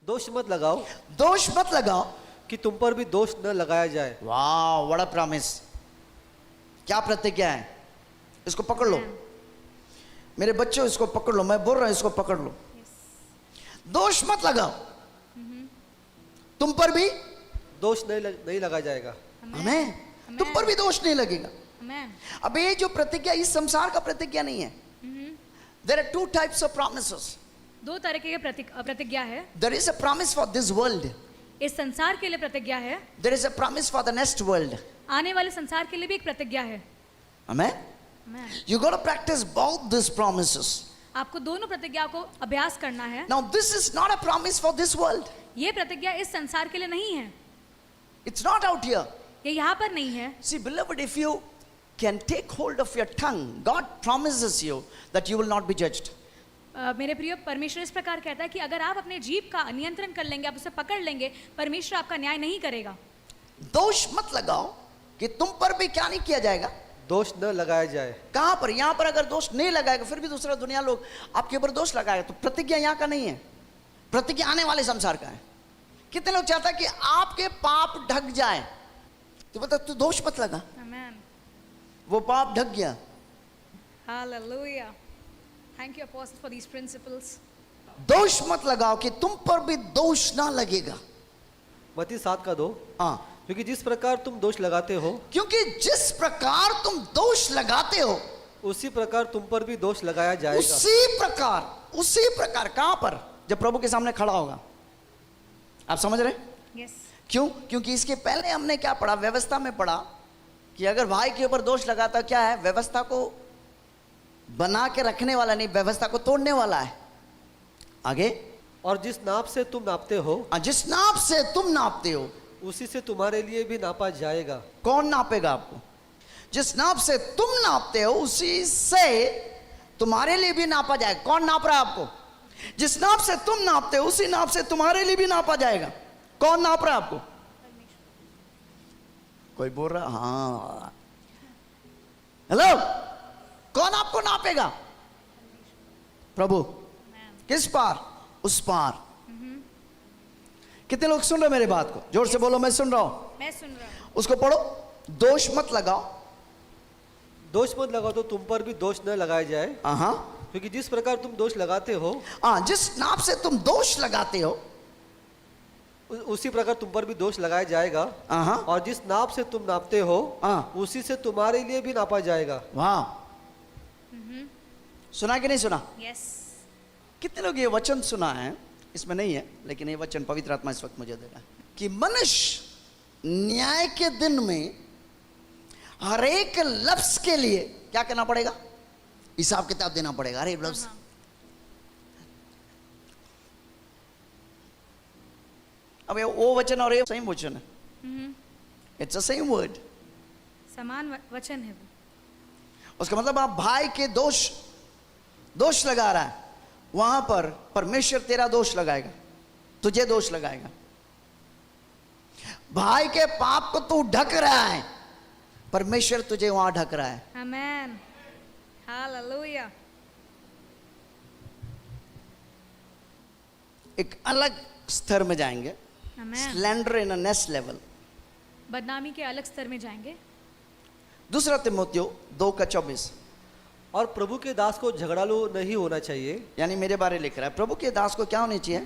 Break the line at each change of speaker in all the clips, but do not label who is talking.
दोष मत लगाओ
दोष मत लगाओ
कि तुम पर भी दोष न लगाया जाए।
वाह व्हाट अ प्रॉमिस, क्या प्रतिज्ञा है। इसको पकड़ लो मेरे बच्चों, इसको पकड़ लो, मैं बोल रहा हूं इसको पकड़ लो। दोष मत लगाओ, तुम पर भी
दोष नहीं लगाया जाएगा।
हमें तुम पर भी दोष नहीं लगेगा। अब ये जो प्रतिज्ञा इस संसार का प्रतिज्ञा नहीं है। There are two types of promises.
दो तरह के प्रतिज्ञा है।
There is a promise for this world,
इस संसार के लिए प्रतिज्ञा है।
There is a promise for the next world.
आने वाले संसार के लिए भी एक प्रतिज्ञा है।
आमेन। You got to practice both these promises.
आपको दोनों प्रतिज्ञा को अभ्यास करना है।
Now this is not a promise for this world.
ये प्रतिज्ञा इस संसार के लिए नहीं है।
It's not out here.
ये यहाँ पर नहीं है।
See beloved, if you can take hold of your tongue, God promises you that you will not be judged.
मेरे प्रिय, परमेश्वर इस प्रकार कहता है कि अगर आप अपने जीभ का नियंत्रण कर लेंगे, आप उसे पकड़ लेंगे, परमेश्वर आपका न्याय नहीं करेगा।
दोष मत लगाओ कि तुम पर भी क्या नहीं किया जाएगा,
दोष न लगाया जाए।
कहां पर? यहां पर अगर दोष नहीं लगाएगा फिर भी दूसरा दुनिया लोग आपके ऊपर दोष लगाएगा, तो प्रतिज्ञा यहां का नहीं है, प्रतिज्ञा आने वाले संसार का है। कितने लोग चाहता है कि आपके पाप ढक जाए, तो बता तू दोष मत लगा,
आमेन।
वो पाप ढक गया।
Hallelujah. Thank you apostle for these principles.
दोष मत लगाओ कि तुम पर भी दोष ना लगेगा।
मत्ती 7:2।
हाँ,
क्योंकि जिस प्रकार तुम दोष लगाते हो,
क्योंकि जिस प्रकार तुम दोष लगाते हो
उसी प्रकार तुम पर भी दोष लगाया जाएगा।
उसी प्रकार कहां पर? जब प्रभु के सामने खड़ा होगा। आप समझ रहे?
यस।
क्यों? क्योंकि इसके पहले हमने क्या पढ़ा, व्यवस्था में पढ़ा कि अगर भाई के ऊपर दोष लगाता, क्या है, व्यवस्था को बना के रखने वाला नहीं, व्यवस्था को तोड़ने वाला है। आगे,
और जिस नाप से तुम नापते हो,
जिस नाप से तुम नापते हो
उसी से तुम्हारे लिए भी नापा जाएगा।
कौन नापेगा आपको? जिस नाप से तुम नापते हो उसी से तुम्हारे लिए भी नापा जाएगा। कौन नाप रहा है आपको? जिस नाप से तुम नापते हो उसी नाप से तुम्हारे लिए भी नापा जाएगा। कौन नाप रहा है आपको? कोई बोल रहा? हाँ, हेलो, कौन आपको नापेगा? प्रभु। किस पार? उस पार। कितने लोग सुन रहे मेरे बात को? जोर से बोलो, मैं सुन रहा हूं।
मैं सुन रहा हूं।
उसको पढ़ो। दोष मत लगाओ।
दोष मत लगाओ तो तुम पर भी दोष न लगाया जाए।
हाँ,
क्योंकि जिस प्रकार तुम दोष लगाते हो,
जिस नाप से तुम दोष लगाते हो
उसी प्रकार तुम पर भी दोष लगाया जाएगा। और जिस नाप से तुम नापते हो उसी से तुम्हारे लिए भी नापा जाएगा।
वाह, सुना कि नहीं सुना?
यस।
कितने लोग ये वचन सुना है? इसमें नहीं है, लेकिन ये वचन पवित्र आत्मा इस वक्त मुझे दे रहा है कि मनुष्य न्याय के दिन में हर एक लफ्ज के लिए क्या करना पड़ेगा? हिसाब किताब देना पड़ेगा। अरे लफ्ज, अब ये वो वचन और ये सेम वचन है। इट्स अ सेम वर्ड,
समान वचन है वो।
उसका मतलब आप भाई के दोष लगा रहा है, वहां पर परमेश्वर तेरा दोष लगाएगा, तुझे दोष लगाएगा। भाई के पाप को तू ढक रहा है, परमेश्वर तुझे वहां ढक रहा है।
आमेन। हालेलुया।
एक अलग स्तर में जाएंगे,
amen.
Slander in a next level,
बदनामी के अलग स्तर में जाएंगे।
दूसरा तिमोथियो 2:24।
और प्रभु के दास को झगड़ालू नहीं होना चाहिए।
यानी मेरे बारे लिख रहा है, प्रभु के दास को क्या होनी चाहिए?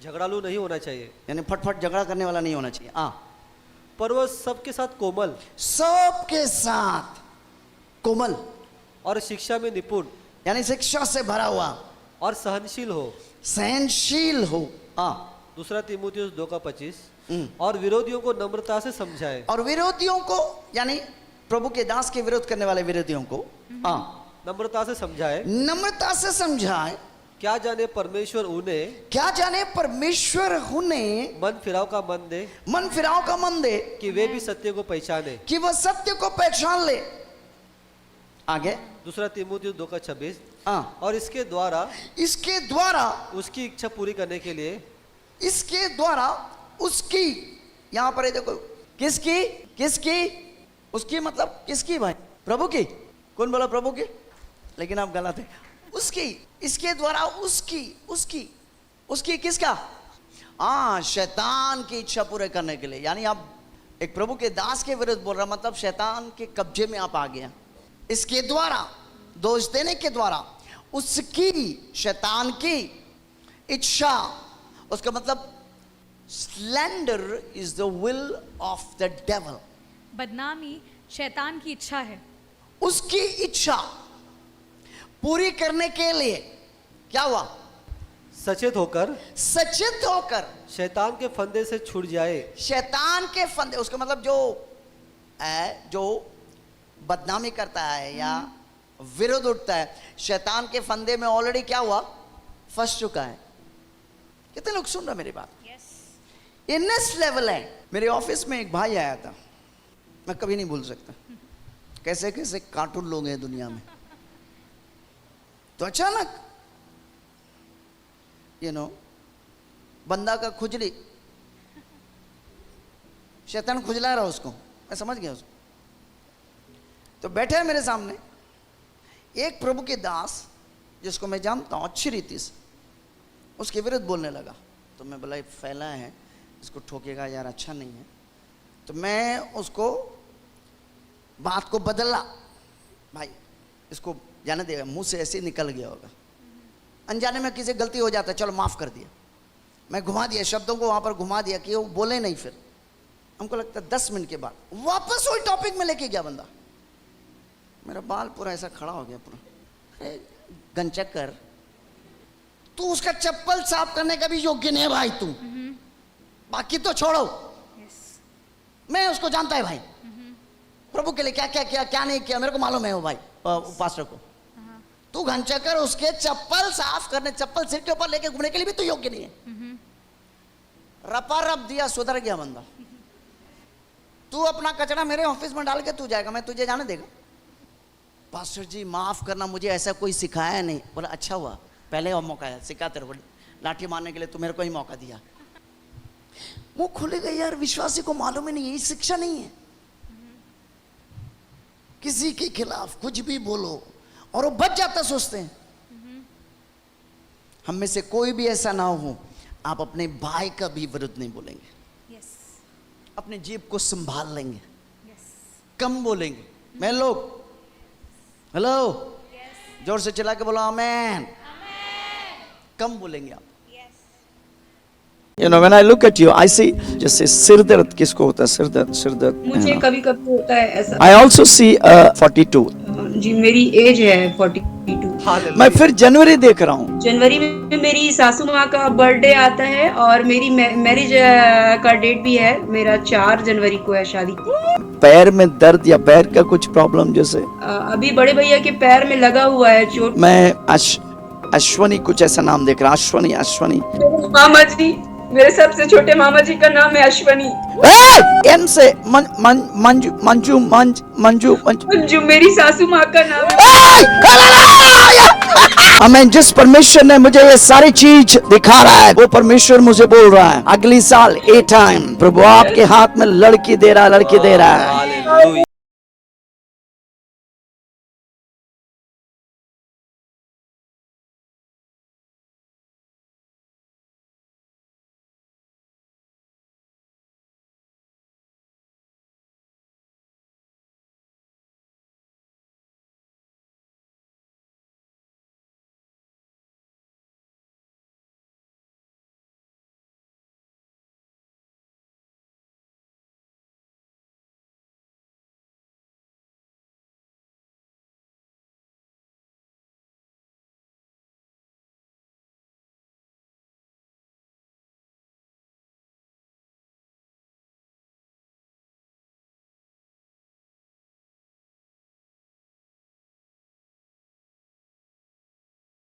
झगड़ालू नहीं होना चाहिए,
यानी फटफट झगड़ा करने वाला नहीं होना चाहिए।
पर वह सबके साथ कोमल,
सबके साथ कोमल,
और शिक्षा में निपुण,
यानी शिक्षा से भरा हुआ,
और सहनशील हो,
सहनशील हो।
दूसरा तीमुथियुस 2:25। और विरोधियों को नम्रता से समझाए।
और विरोधियों को, यानी प्रभु के दास के विरोध करने वाले विरोधियों को
नम्रता से समझाए।
नम्रता से समझाए।
क्या जाने परमेश्वर उन्हें मन फिराव का मन दे कि वे भी सत्य को पहचाने,
कि वह सत्य को पहचान ले। आगे,
दूसरा तीमुथियुस 2:26। और इसके
द्वारा
उसकी इच्छा पूरी करने के लिए,
इसके द्वारा उसकी, यहां पर देखो, किसकी उसकी मतलब किसकी भाई? प्रभु की। कौन बोला प्रभु की? लेकिन आप गलत है। उसकी, इसके द्वारा उसकी किसका? हाँ, शैतान की इच्छा पूरे करने के लिए। यानी आप एक प्रभु के दास के विरुद्ध बोल रहा, मतलब शैतान के कब्जे में आप आ गया। इसके द्वारा, दोष देने के द्वारा उसकी, शैतान की इच्छा, उसका मतलब slander is the will of the devil.
बदनामी शैतान की इच्छा है।
उसकी इच्छा पूरी करने के लिए क्या हुआ?
सचेत होकर
शैतान
के फंदे से छूट जाए।
शैतान के फंदे, उसका मतलब जो बदनामी करता है या विरोध उठता है, शैतान के फंदे में ऑलरेडी क्या हुआ? फंस चुका है। कितने लोग सुन रहे मेरी बात? ये नेक्स्ट लेवल है। मेरे ऑफिस में एक भाई आया था, मैं कभी नहीं भूल सकता। कैसे कैसे कार्टून लोग हैं दुनिया में। तो अचानक बंदा का खुजली, शैतान खुजला रहा उसको, मैं समझ गया उसको। तो बैठे है मेरे सामने एक प्रभु के दास, जिसको मैं जानता हूं अच्छी रीति से, उसके विरुद्ध बोलने लगा। तो मैं बोला, फैला है, इसको ठोकेगा यार, अच्छा नहीं है। तो मैं उसको बात को बदला, भाई इसको जाने देगा, मुंह से ऐसे निकल गया होगा, अनजाने में किसी गलती हो जाता है, चलो माफ कर दिया। मैं घुमा दिया, शब्दों को वहां पर घुमा दिया कि वो बोले नहीं। फिर हमको लगता है 10 मिनट के बाद वापस वही टॉपिक में लेके गया बंदा। मेरा बाल पूरा ऐसा खड़ा हो गया पूरा। अरे गंचक्कर, तू उसका चप्पल साफ करने का भी योग्य नहीं है भाई तू, बाकी तो छोड़ो। मैं उसको जानता है भाई, प्रभु के लिए क्या क्या किया, क्या नहीं किया, मेरे को मालूम है वो भाई, पास्टर को। तू घंचकर उसके चप्पल साफ करने, चप्पल सिर के ऊपर लेके घूमने के लिए भी तू योग्य नहीं है। रपा रप दिया, सुधर गया बंदा। तू अपना कचरा मेरे ऑफिस में डाल के तू जाएगा, मैं तुझे जाने देगा? पास्टर जी माफ करना, मुझे ऐसा कोई सिखाया नहीं। बोला अच्छा हुआ, पहले वो मौका है, सिखा तेरे को लाठी मारने के लिए, तू मेरे को ही मौका दिया। मुंह खुलेगा यार, विश्वासी को मालूम ही नहीं है, शिक्षा नहीं है। किसी के खिलाफ कुछ भी बोलो और वो बच जाता, सोचते हैं। हम में से कोई भी ऐसा ना हो, आप अपने भाई का भी विरुद्ध नहीं बोलेंगे। अपने जीभ को संभाल लेंगे, कम बोलेंगे। मैं लोग हेलो, जोर से चिल्ला के बोलो आमेन। कम बोलेंगे आप।
when I look at you, I see जैसे सिर दर्द किसको होता है? सिर दर्द
मुझे कभी कभी होता है ऐसा।
I also see 42।
जी मेरी एज है 42।
मैं फिर जनवरी देख रहा हूँ।
जनवरी में मेरी सासू माँ का बर्थडे आता है और मेरी मैरिज का डेट भी है, मेरा 4 जनवरी को है शादी।
पैर में दर्द या पैर का कुछ प्रॉब्लम जैसे?
अभी बड़े भैया के पैर में लगा हुआ है चोट।
मैं अश्वनी कुछ ऐसा नाम देख रहा। अश्वनी
मामा जी, मेरे सबसे छोटे मामा जी का नाम है अश्वनी।
एम से मंजू
मेरी सासू माँ का नाम है।
हमें जिस परमेश्वर ने मुझे ये सारी चीज दिखा रहा है, वो परमेश्वर मुझे बोल रहा है अगली साल ए टाइम प्रभु आपके हाथ में लड़की दे रहा है।